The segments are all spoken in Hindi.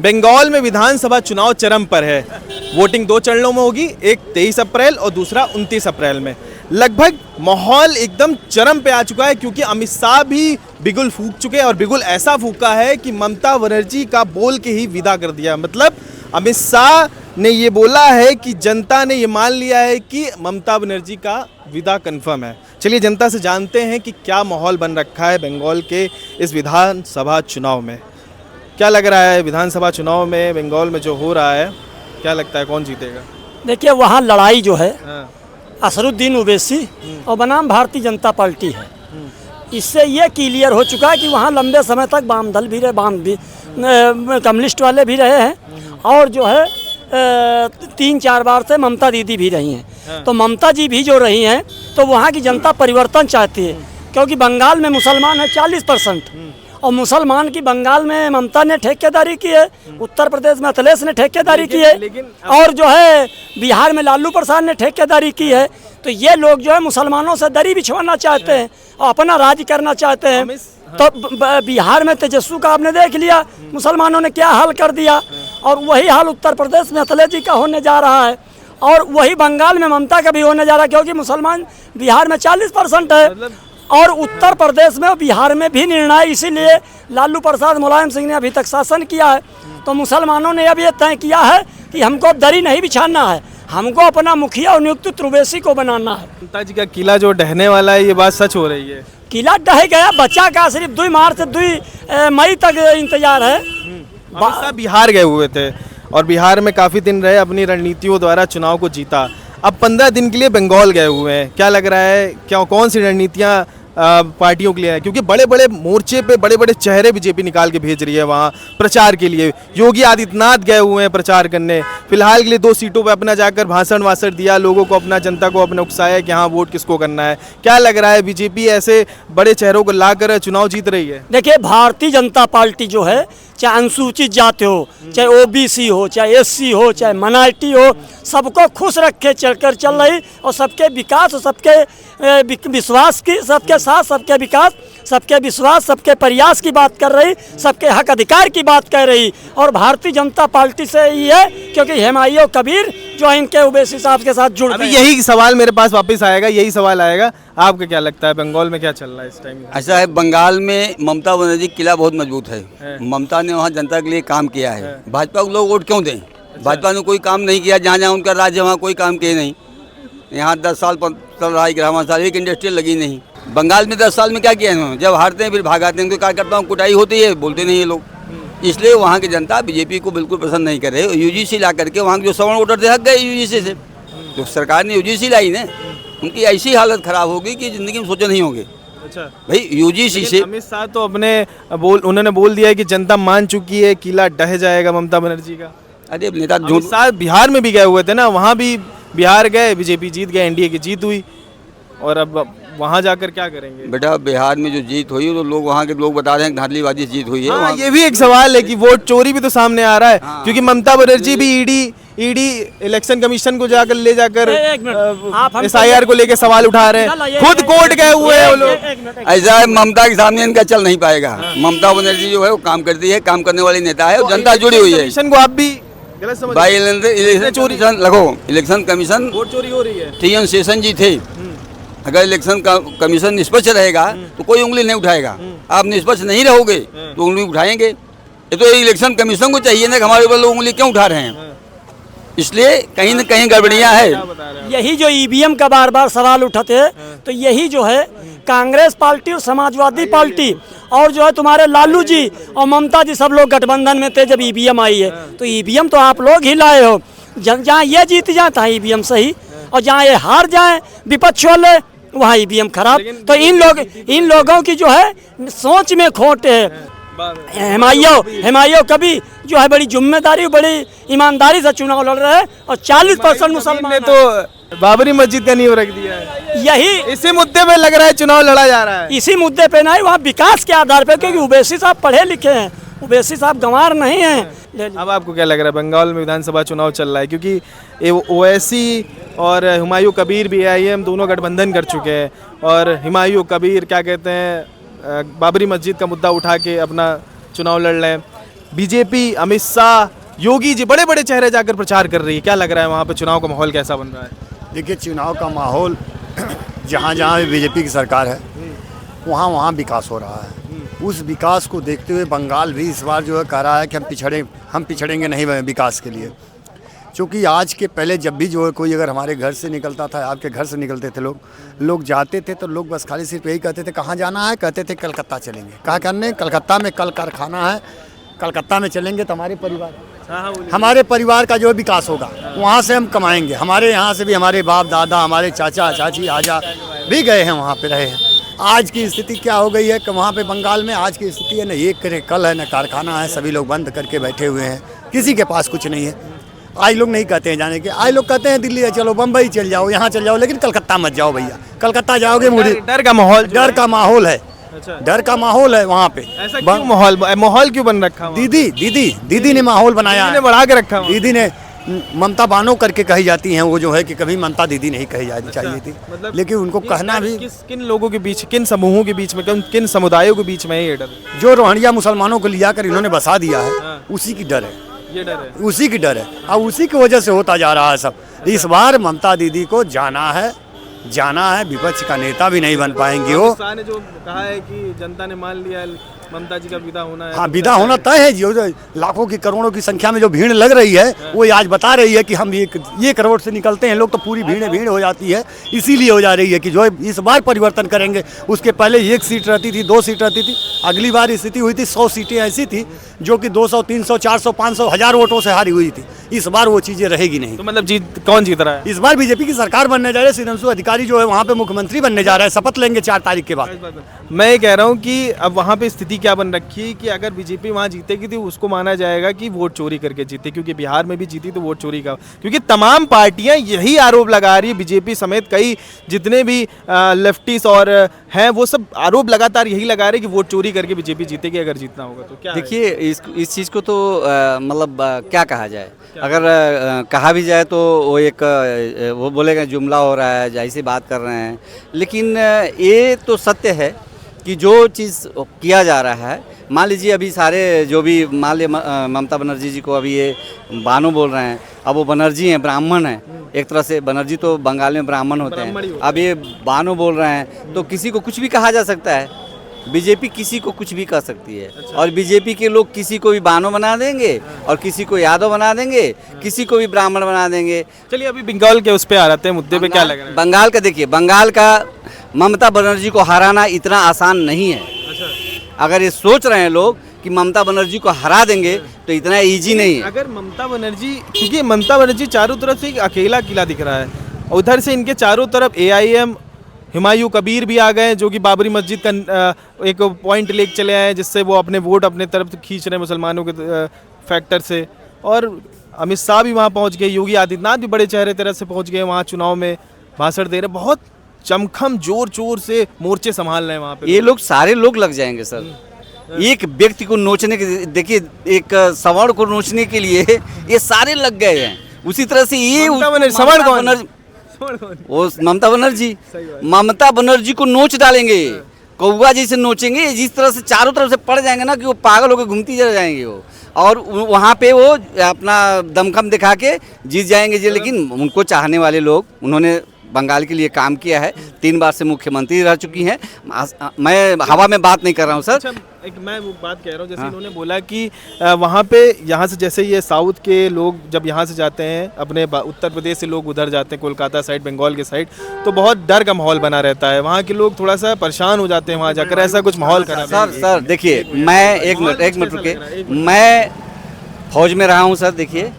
बंगाल में विधानसभा चुनाव चरम पर है। वोटिंग 2 चरणों में होगी, एक 23 अप्रैल और दूसरा 29 अप्रैल में। लगभग माहौल एकदम चरम पे आ चुका है क्योंकि अमित शाह भी बिगुल फूंक चुके हैं और बिगुल ऐसा फूंका है कि ममता बनर्जी का बोल के ही विदा कर दिया। मतलब अमित शाह ने ये बोला है कि जनता ने ये मान लिया है कि ममता बनर्जी का विदा कन्फर्म है। चलिए जनता से जानते हैं कि क्या माहौल बन रखा है बंगाल के इस विधानसभा चुनाव में। क्या लग रहा है विधानसभा चुनाव में बंगाल में जो हो रहा है, क्या लगता है कौन जीतेगा? देखिए वहाँ लड़ाई जो है असरुद्दीन ओवैसी और बनाम भारतीय जनता पार्टी है। इससे ये क्लियर हो चुका है कि वहाँ लंबे समय तक वाम दल भी रहे, कम्युनिस्ट वाले भी रहे हैं और जो है 3-4 बार से ममता दीदी भी रही हैं। तो ममता जी भी जो रही हैं तो वहाँ की जनता परिवर्तन चाहती है क्योंकि बंगाल में मुसलमान है 40% और मुसलमान की बंगाल में ममता ने ठेकेदारी की है, उत्तर प्रदेश में अखिलेश ने ठेकेदारी की है और जो है बिहार में लालू प्रसाद ने ठेकेदारी की है। तो ये लोग जो है मुसलमानों से दरी बिछवाना चाहते हैं और अपना राज करना चाहते हैं। तो बिहार में तेजस्वी का आपने देख लिया, मुसलमानों ने क्या हाल कर दिया और वही हाल उत्तर प्रदेश में अखिलेश जी का होने जा रहा है और वही बंगाल में ममता का भी होने जा रहा है क्योंकि मुसलमान बिहार में 40% है और उत्तर प्रदेश में और बिहार में भी निर्णय, इसीलिए लालू प्रसाद मुलायम सिंह ने अभी तक शासन किया है। तो मुसलमानों ने अब ये तय किया है कि हमको दरी नहीं बिछाना है, हमको अपना मुखिया और नियुक्त ओवैसी को बनाना है। ममता जी का किला जो ढहने वाला है, ये बात सच हो रही है? किला ढह गया, बचा का सिर्फ 2 मार्च से 2 मई तक इंतजार है। अमित शाह बिहार गए हुए थे और बिहार में काफ़ी दिन रहे, अपनी रणनीतियों द्वारा चुनाव को जीता। अब 15 दिन के लिए बंगाल गए हुए हैं। क्या लग रहा है, क्या कौन सी रणनीतियाँ पार्टियों के लिए है? क्योंकि बड़े बड़े मोर्चे पे बड़े बड़े चेहरे बीजेपी निकाल के भेज रही है वहाँ प्रचार के लिए। योगी आदित्यनाथ गए हुए हैं प्रचार करने। फिलहाल के लिए 2 सीटों पे अपना जाकर भाषण दिया, लोगों को अपना, जनता को अपने उकसाया कि हाँ वोट किसको करना है। क्या लग रहा है बीजेपी ऐसे बड़े चेहरों को लाकर चुनाव जीत रही है? देखिए भारतीय जनता पार्टी जो है, चाहे अनुसूचित जाति हो, चाहे ओबीसी हो, चाहे एससी हो, चाहे माइनॉरिटी हो, सबको खुश रख के चल रही और सबके विकास और सबके विश्वास की, सबके साथ सबके विकास, सबके विश्वास, सबके प्रयास की बात कर रही, सबके हक अधिकार की बात कर रही। और भारतीय जनता पार्टी से ही है क्योंकि हुमायूं कबीर जो इनके ओवैसी साहब के साथ जुड़ गए। यही सवाल मेरे पास वापस आएगा, यही सवाल आएगा। आपको क्या लगता है बंगाल में क्या चल रहा है इस टाइम? ऐसा है, बंगाल में ममता बनर्जी किला बहुत मजबूत है। ममता ने वहाँ जनता के लिए काम किया है। भाजपा को लोग वोट क्यों दें? भाजपा ने कोई काम नहीं किया, जहाँ जहाँ उनका राज्य वहाँ कोई काम किए नहीं। यहाँ 10 साल चल रहा है ग्राम साल, एक इंडस्ट्रियल लगी नहीं। बंगाल में 10 साल में क्या किया इन्होंने? जब हारते हैं फिर भागाते हैं, तो कार्यकर्ताओं को कुटाई होती है, बोलते नहीं ये लोग। इसलिए वहाँ की जनता बीजेपी को बिल्कुल पसंद नहीं कर रही। यूजीसी ला करके वहाँ के जो सवर्ण वोटर थे हक गए यूजीसी से। जो सरकार ने यूजीसी लाई ना, उनकी ऐसी हालत खराब होगी कि जिंदगी में सोचे नहीं होंगे। अच्छा भाई, यूजीसी से अमित शाह तो उन्होंने बोल दिया है कि जनता मान चुकी है, किला ढह जाएगा ममता बनर्जी का। अरे नेता अमित शाह बिहार में भी गए हुए थे ना, वहाँ भी बिहार गए, बीजेपी जीत गए, एनडीए की जीत हुई और अब वहाँ जाकर क्या करेंगे? बेटा बिहार में जो जीत हुई तो लोग, वहाँ के लोग बता रहे हैं धांधलीबाजी से जीत हुई है। हाँ, ये भी एक सवाल है कि वोट चोरी भी तो सामने आ रहा है। हाँ। क्योंकि ममता बनर्जी भी ईडी इलेक्शन कमीशन को ले जाकर SIR को लेकर सवाल उठा रहे हैं, खुद कोर्ट गए हुए हैं वो लोग। ऐसा है, ममता के सामने इनका चल नहीं पाएगा। ममता बनर्जी जो है वो काम करती है, काम करने वाली नेता है, जनता जुड़ी हुई है। कमीशन को आप भी गलत समझ, भाई इलेक्शन चोरी लगो, इलेक्शन कमीशन वोट चोरी हो रही है। TN शेषन जी थे। अगर इलेक्शन का कमीशन निष्पक्ष रहेगा तो कोई उंगली नहीं उठाएगा। आप निष्पक्ष नहीं रहोगे तो उंगली उठाएंगे। ये तो इलेक्शन कमीशन को चाहिए ना कि हमारे ऊपर लोग उंगली क्यों उठा रहे हैं। इसलिए कहीं न कहीं गड़बड़ियां है। यही जो ईवीएम का बार बार सवाल उठाते हैं, तो यही जो है कांग्रेस पार्टी और समाजवादी पार्टी और जो है तुम्हारे लालू जी और ममता जी सब लोग गठबंधन में थे जब ईवीएम आई है। तो ईवीएम तो आप लोग ही लाए हो। जहाँ ये जीत जाता है ईवीएम सही और जहाँ ये हार जाए विपक्ष वाले, वहाँ ईवीएम खराब। तो इन लोगों की जो है सोच में खोट है। हुमायूं कभी जो है बड़ी जिम्मेदारी, बड़ी ईमानदारी से चुनाव लड़ रहे हैं और 40% मुसलमान ने तो बाबरी मस्जिद का नींव रख दिया है। यही इसी मुद्दे पे लग रहा है चुनाव लड़ा जा रहा है। इसी मुद्दे पे नहीं, वहाँ विकास के आधार पे, क्योंकि ओवैसी साहब पढ़े लिखे हैं, ओवैसी साहब गंवार नहीं हैं। अब आपको क्या लग रहा है बंगाल में विधानसभा चुनाव चल रहा है क्योंकि ओवैसी और हुमायूं कबीर भी IM दोनों गठबंधन कर चुके हैं और हुमायूं कबीर क्या कहते हैं, बाबरी मस्जिद का मुद्दा उठा के अपना चुनाव लड़ रहे हैं। बीजेपी, अमित शाह, योगी जी, बड़े बड़े चेहरे जाकर प्रचार कर रही है। क्या लग रहा है वहाँ पे चुनाव का माहौल कैसा बन रहा है? देखिए, चुनाव का माहौल जहाँ जहाँ भी बीजेपी की सरकार है वहाँ वहाँ विकास हो रहा है। उस विकास को देखते हुए बंगाल भी इस बार जो है कह रहा है कि हम पिछड़ेंगे नहीं विकास के लिए। क्योंकि आज के पहले जब भी जो है कोई अगर हमारे घर से निकलता था, आपके घर से निकलते थे लोग जाते थे तो लोग बस खाली सिर्फ यही कहते थे कहाँ जाना है, कहते थे कलकत्ता चलेंगे। कहाँ करने? कलकत्ता में कल कारखाना है, कलकत्ता में चलेंगे तो हमारे परिवार का जो विकास होगा, वहाँ से हम कमाएंगे। हमारे यहाँ से भी हमारे बाप दादा, हमारे चाचा चाची आजा भी गए हैं, वहाँ पे रहे हैं। आज की स्थिति क्या हो गई है कि वहाँ पे बंगाल में आज की स्थिति है न एक करे कल है, न कारखाना है, सभी लोग बंद करके बैठे हुए हैं, किसी के पास कुछ नहीं है। आज लोग नहीं कहते हैं जाने के, आज लोग कहते हैं दिल्ली चलो, बम्बई चल जाओ, यहाँ चल जाओ, लेकिन कलकत्ता मत जाओ भैया। कलकत्ता जाओगे मुझे डर का माहौल, डर का माहौल है। अच्छा। डर का माहौल है वहाँ पे। ऐसा क्यों माहौल क्यों बन रखा? दीदी ने माहौल बनाया है, बढ़ा के रखा। दीदी ने ममता बानो करके कही जाती हैं, वो जो है कि कभी ममता दीदी नहीं कही जानी चाहिए थी, लेकिन उनको कहना भी। किन लोगों के बीच, किन समूहों के बीच में, किन समुदायों के बीच में ये डर? जो रोहिंग्या मुसलमानों को लिया कर इन्होंने बसा दिया है, उसी की डर है, ये डर है, उसी की डर है। अब उसी की वजह से होता जा रहा है सब। इस बार ममता दीदी को जाना है, विपक्ष का नेता भी नहीं बन पाएंगी वो। शाह ने जो कहा है कि जनता ने मान लिया ममता जी का विदा होना है। हाँ, विदा होना तय है। जो लाखों की करोड़ों की संख्या में जो भीड़ लग रही है, वो आज बता रही है कि हम ये करोड़ से निकलते हैं लोग, तो पूरी भीड़ हो जाती है। इसीलिए हो जा रही है कि जो इस बार परिवर्तन करेंगे। उसके पहले 1 सीट रहती थी, 2 सीट रहती थी। अगली बार स्थिति हुई थी 100 सीटें ऐसी थी जो कि 200, 300, 400, 500, 1000 वोटों से हारी हुई थी। इस बार वो चीज़ें रहेगी नहीं। तो मतलब कौन जीत रहा है इस बार? बीजेपी की सरकार बनने जा रही है। सुधांशु अधिकारी जो है वहाँ पे मुख्यमंत्री बनने जा रहा है, शपथ लेंगे 4 तारीख के बाद। मैं ये कह रहा हूँ कि अब वहाँ पे स्थिति क्या बन रखी है कि अगर बीजेपी वहाँ जीतेगी तो उसको माना जाएगा कि वोट चोरी करके जीते, क्योंकि बिहार में भी जीती तो वोट चोरी का, क्योंकि तमाम पार्टियां यही आरोप लगा रही है, बीजेपी समेत कई जितने भी लेफ्टिस्ट और हैं वो सब आरोप लगातार यही लगा रहे हैं कि वोट चोरी करके बीजेपी जीतेगी अगर जीतना होगा तो। क्या देखिए, इस चीज़ को तो मतलब क्या कहा जाए, अगर कहा भी जाए तो वो एक वो बोलेगा जुमला हो रहा है, ऐसी बात कर रहे हैं। लेकिन ये तो सत्य है कि जो चीज़ किया जा रहा है, मान लीजिए अभी सारे जो भी मान लीजिए ममता बनर्जी जी को अभी ये बानो बोल रहे हैं, अब वो बनर्जी हैं, ब्राह्मण हैं, एक तरह से बनर्जी तो बंगाल में ब्राह्मण होते हैं, अब ये बानो बोल रहे हैं तो किसी को कुछ भी कहा जा सकता है। बीजेपी किसी को कुछ भी कह सकती है। अच्छा। और बीजेपी के लोग किसी को भी बानो बना देंगे और किसी को यादव बना देंगे, किसी को भी ब्राह्मण बना देंगे। चलिए अभी बंगाल के उस पे आ रहे हैं मुद्दे पे, क्या लग रहा है? बंगाल का देखिए, बंगाल का ममता बनर्जी को हराना इतना आसान नहीं है। अच्छा। अगर ये सोच रहे हैं लोग कि ममता बनर्जी को हरा देंगे तो इतना इजी नहीं है। अगर ममता बनर्जी, क्योंकि ममता बनर्जी चारों तरफ से एक अकेला किला दिख रहा है, उधर से इनके चारों तरफ AIM, हुमायूं कबीर भी आ गए जो कि बाबरी मस्जिद का एक पॉइंट लेके चले आए, जिससे वो अपने वोट अपने तरफ खींच रहे हैं मुसलमानों के फैक्टर से। और अमित शाह भी वहाँ पहुँच गए, योगी आदित्यनाथ भी बड़े चेहरे तरह से पहुँच गए वहाँ, चुनाव में भाषण दे रहे, बहुत चमखम जोर से मोर्चे संभाल रहे हैं वहाँ पे। ये लोग सारे लोग लग जाएंगे सर। एक व्यक्ति को नोचने के, देखिए एक सवर्ण को नोचने के लिए ये सारे लग गए हैं। उसी तरह से ये सवर्ण कौन? वो ममता बनर्जी को नोच डालेंगे, कौवा जैसे नोचेंगे। जिस तरह से चारों तरफ से पड़ जाएंगे ना कि वो पागल होकर घूमती जा जाएंगे वो, और वहाँ पे वो अपना दमखम दिखा के जीत जाएंगे जी। लेकिन उनको चाहने वाले लोग, उन्होंने बंगाल के लिए काम किया है, 3 बार से मुख्यमंत्री रह चुकी हैं। मैं हवा में बात नहीं कर रहा हूँ सर। अच्छा, एक मैं वो बात कह रहा हूँ, जैसे इन्होंने बोला कि वहाँ पे यहाँ से जैसे ये साउथ के लोग जब यहाँ से जाते हैं, अपने उत्तर प्रदेश से लोग उधर जाते हैं कोलकाता साइड, बंगाल के साइड, तो बहुत डर का माहौल बना रहता है। वहाँ के लोग थोड़ा सा परेशान हो जाते हैं वहाँ जाकर, ऐसा कुछ माहौल करा। सर देखिए, मैं एक मिनट रुके, मैं फौज में रहा हूँ सर। देखिए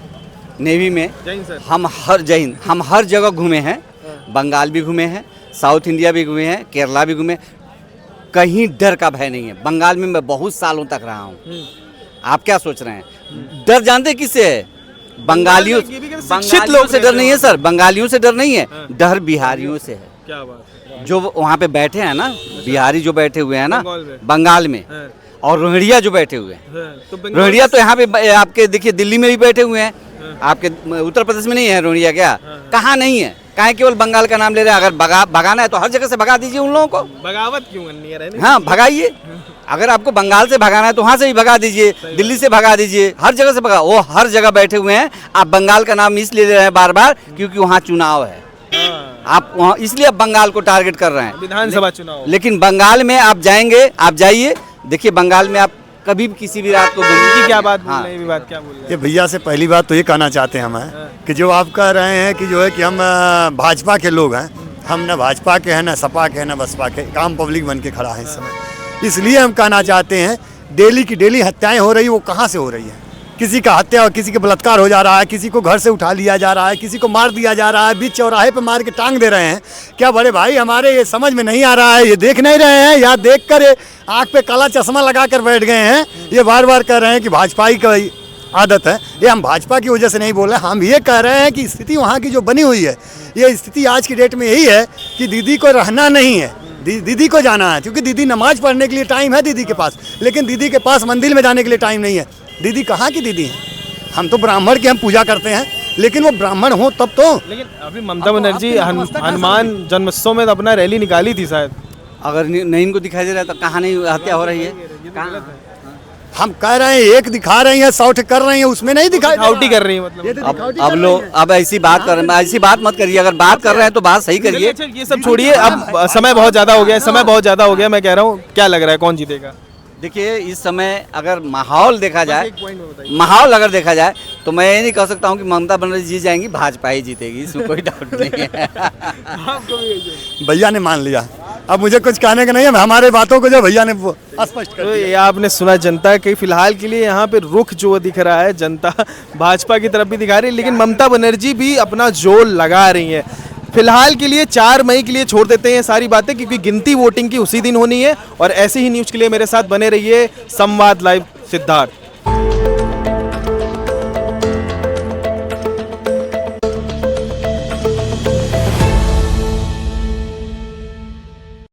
नेवी में हम हर जगह घूमे हैं, बंगाल भी घूमे हैं, साउथ इंडिया भी घूमे हैं, केरला भी घूमे, कहीं डर का भय नहीं है। बंगाल में मैं बहुत सालों तक रहा हूँ। आप क्या सोच रहे हैं? डर जानते किससे है? बंगालियों से डर नहीं है सर, बंगालियों से डर नहीं है, डर बिहारियों से है। क्या बात? जो वहाँ पे बैठे हैं ना, बिहारी जो बैठे हुए हैं ना बंगाल में, और रोहिंग्या जो बैठे हुए हैं, रोहिंग्या तो यहाँ पे आपके देखिए दिल्ली में भी बैठे हुए हैं, आपके उत्तर प्रदेश में नहीं है रोहिंग्या क्या? कहाँ नहीं है? काहे केवल बंगाल का नाम ले रहे हैं? अगर भगाना है तो हर जगह से भगा दीजिए उन लोगों को। बगावत क्यों करनी है? हाँ, भगाइए। अगर आपको बंगाल से भगाना है तो वहाँ से भी भगा दीजिए, दिल्ली से भगा दीजिए, हर जगह से भगा। वो हर जगह बैठे हुए हैं। आप बंगाल का नाम इसलिए ले रहे हैं बार बार क्योंकि वहाँ चुनाव है। आप वहाँ इसलिए आप बंगाल को टारगेट कर रहे हैं, विधानसभा चुनाव। लेकिन बंगाल में आप जाएंगे, आप जाइए, देखिए बंगाल में आप कभी भी किसी भी रात को की क्या बात बोल रहे हैं, ये भी बात क्या बोल रहे हैं? ये भैया से पहली बात तो ये कहना चाहते हैं हम हैं कि जो आप कह रहे हैं कि जो है कि हम भाजपा के लोग हैं, हम न भाजपा के हैं, न सपा के हैं, न बसपा के, काम पब्लिक बन के खड़ा है इस समय। इसलिए हम कहना चाहते हैं डेली की डेली हत्याएं हो रही, वो कहाँ से हो रही है? किसी का हत्या और किसी के बलात्कार हो जा रहा है, किसी को घर से उठा लिया जा रहा है, किसी को मार दिया जा रहा है, बीच चौराहे पे मार के टांग दे रहे हैं। क्या बड़े भाई हमारे ये समझ में नहीं आ रहा है? ये देख नहीं रहे हैं या देख कर आँख पे काला चश्मा लगा कर बैठ गए हैं? ये बार बार कह रहे हैं कि भाजपा की आदत है। ये हम भाजपा की वजह से नहीं बोल रहे, हम ये कह रहे हैं कि स्थिति वहाँ की जो बनी हुई है, ये स्थिति आज की डेट में यही है कि दीदी को रहना नहीं है, दीदी को जाना है। क्योंकि दीदी नमाज पढ़ने के लिए टाइम है दीदी के पास, लेकिन दीदी के पास मंदिर में जाने के लिए टाइम नहीं है। दीदी कहाँ की दीदी है? हम तो ब्राह्मण की हम पूजा करते हैं, लेकिन वो ब्राह्मण हो तब तो। लेकिन अभी ममता बनर्जी हनुमान जन्मोत्सव में अपना रैली निकाली थी शायद। अगर नहीं इनको दिखाई दे रहा है तो कहाँ नहीं हत्या हो रही है? हम कह रहे हैं एक दिखा रही है, 100 कर रही है, उसमें नहीं दिखाई दिखावटी कर रही है मतलब। अब लोग अब ऐसी बात कर रहे हैं, ऐसी बात मत करिए। अगर बात कर रहे हैं तो बात सही करिए। अच्छा, ये सब छोड़िए, अब समय बहुत ज्यादा हो गया, समय बहुत ज्यादा हो गया। मैं कह रहा हूँ क्या लग रहा है कौन जीतेगा? देखिए इस समय अगर माहौल देखा जाए, माहौल अगर देखा जाए तो मैं ये नहीं कह सकता हूँ कि ममता बनर्जी जीत जाएंगी, भाजपा ही जीतेगी, इसमें कोई डाउट नहीं है। भैया ने मान लिया, अब मुझे कुछ कहने का नहीं है। हमारे बातों को जो भैया ने स्पष्ट कर तो दिया। ये आपने सुना जनता के फिलहाल के लिए यहाँ पे रुख जो दिख रहा है, जनता भाजपा की तरफ भी दिखा रही है, लेकिन ममता बनर्जी भी अपना जोर लगा रही है। फिलहाल के लिए 4 मई के लिए छोड़ देते हैं ये सारी बातें, क्योंकि गिनती वोटिंग की उसी दिन होनी है। और ऐसी ही न्यूज़ के लिए मेरे साथ बने रहिए। संवाद लाइव सिद्धार्थ।